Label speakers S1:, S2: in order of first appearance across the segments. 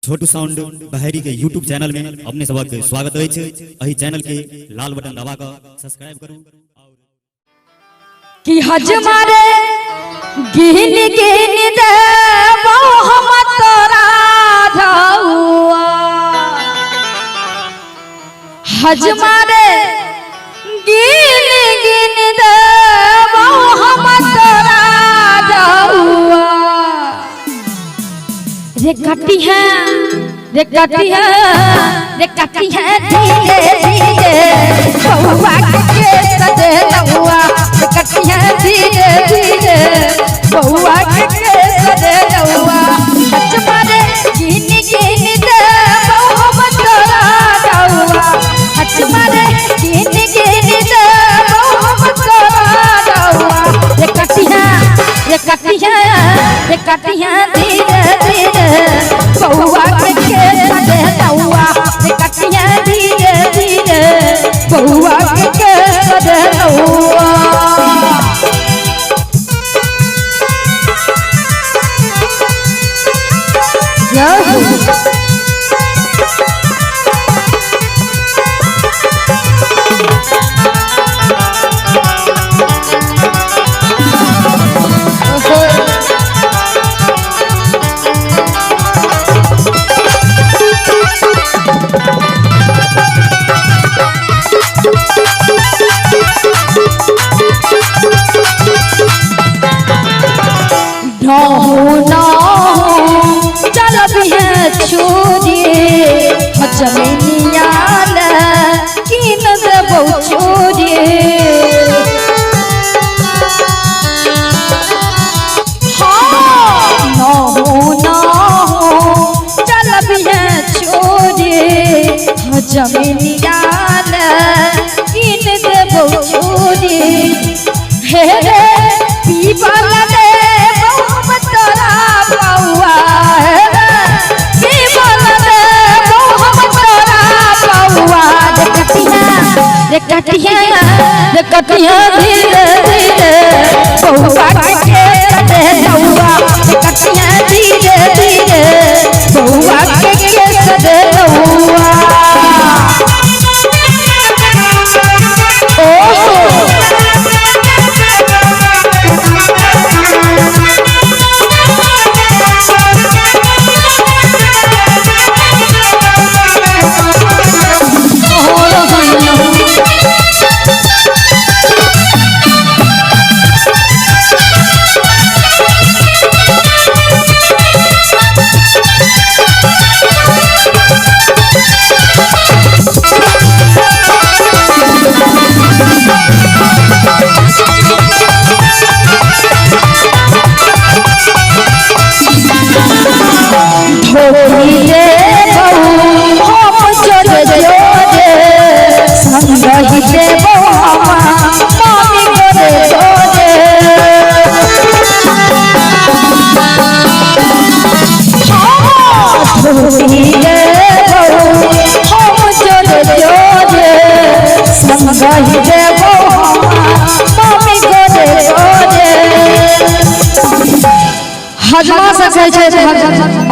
S1: छोटू sound बहरी के YouTube channel में अपने सबक स्वागत है। अही चैनल के लाल बटन दबा कर सब्सक्राइब करूं
S2: कि हज मारे गिन गिन देवो हम तोरा धौआ हज मारे गिन गिन देवो हम तोरा धौआ रे कटी है धीरे धीरे बउआ के सजे लउआ कटी है धीरे धीरे बउआ के सजे लउआ हज मारे गिन गिन दे हम तोरा दउआ हज मारे गिन गिन दे हम तोरा दउआ रे कटी है धीरे धीरे बउआ के सजे लउआ रे कटी है धीरे धीरे बउआ के सजे लउआ चल भी है छोरी जमीनिया किन देबो छोरी चल भी है छोरी जमीनिया किन देबो छोरी हे रे पीपल दे तोरा बउआ कटिया धीरे धीरे बउआ के सजे लउआ कटिया धीरे धीरे बउआ के सजे लउआ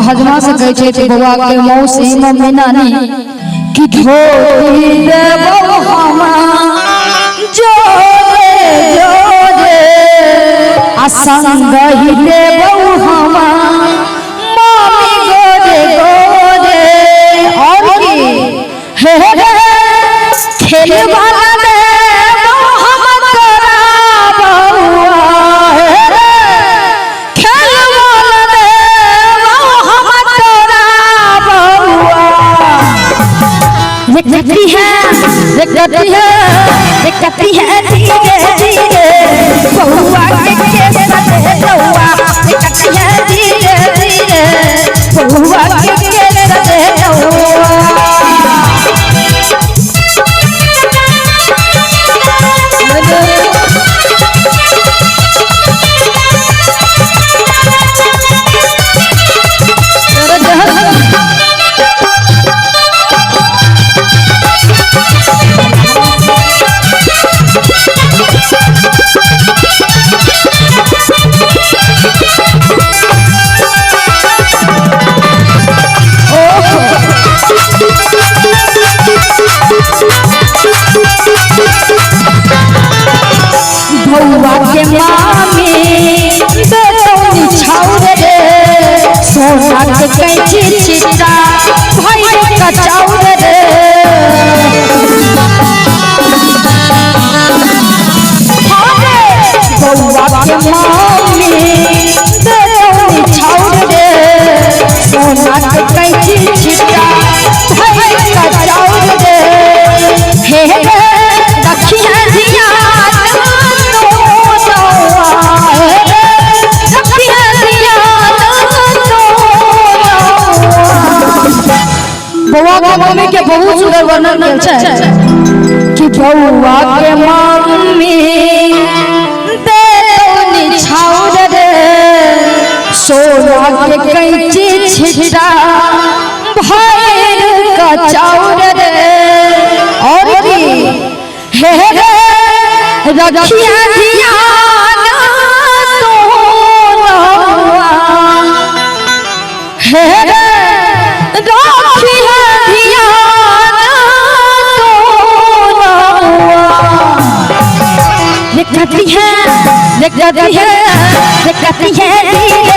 S2: हजमा सकै छै बउआ के मौसी मम्मी नानी कि धोती देबो हम जोरे जोरे आ संग ही देबो हम मम्मी गोरे गोरे और की हे रे खेल वाला देबो हम तोरा बउआ कटी है धीरे धीरे बउआ के सजे लउआ कटी है धीरे धीरे बउआ के सजे लउआ के मामी बेटौनी छाउर रे सोना के कैची छिटा भाई का चाउर रे बउआ के मामी बेटौनी छाउर रे सोना के कैची छिटा भाई का चाउर रे हे रे रखिया दिया बउआ के मम्मी के बहुत सुंदर वर्णन कल छै कि बउआ के मम्मी बेटौनी छाउर रे सोना के कैची छिटा भैर का चाउर रे और की हे रे रखिया दिया हे रे देखती है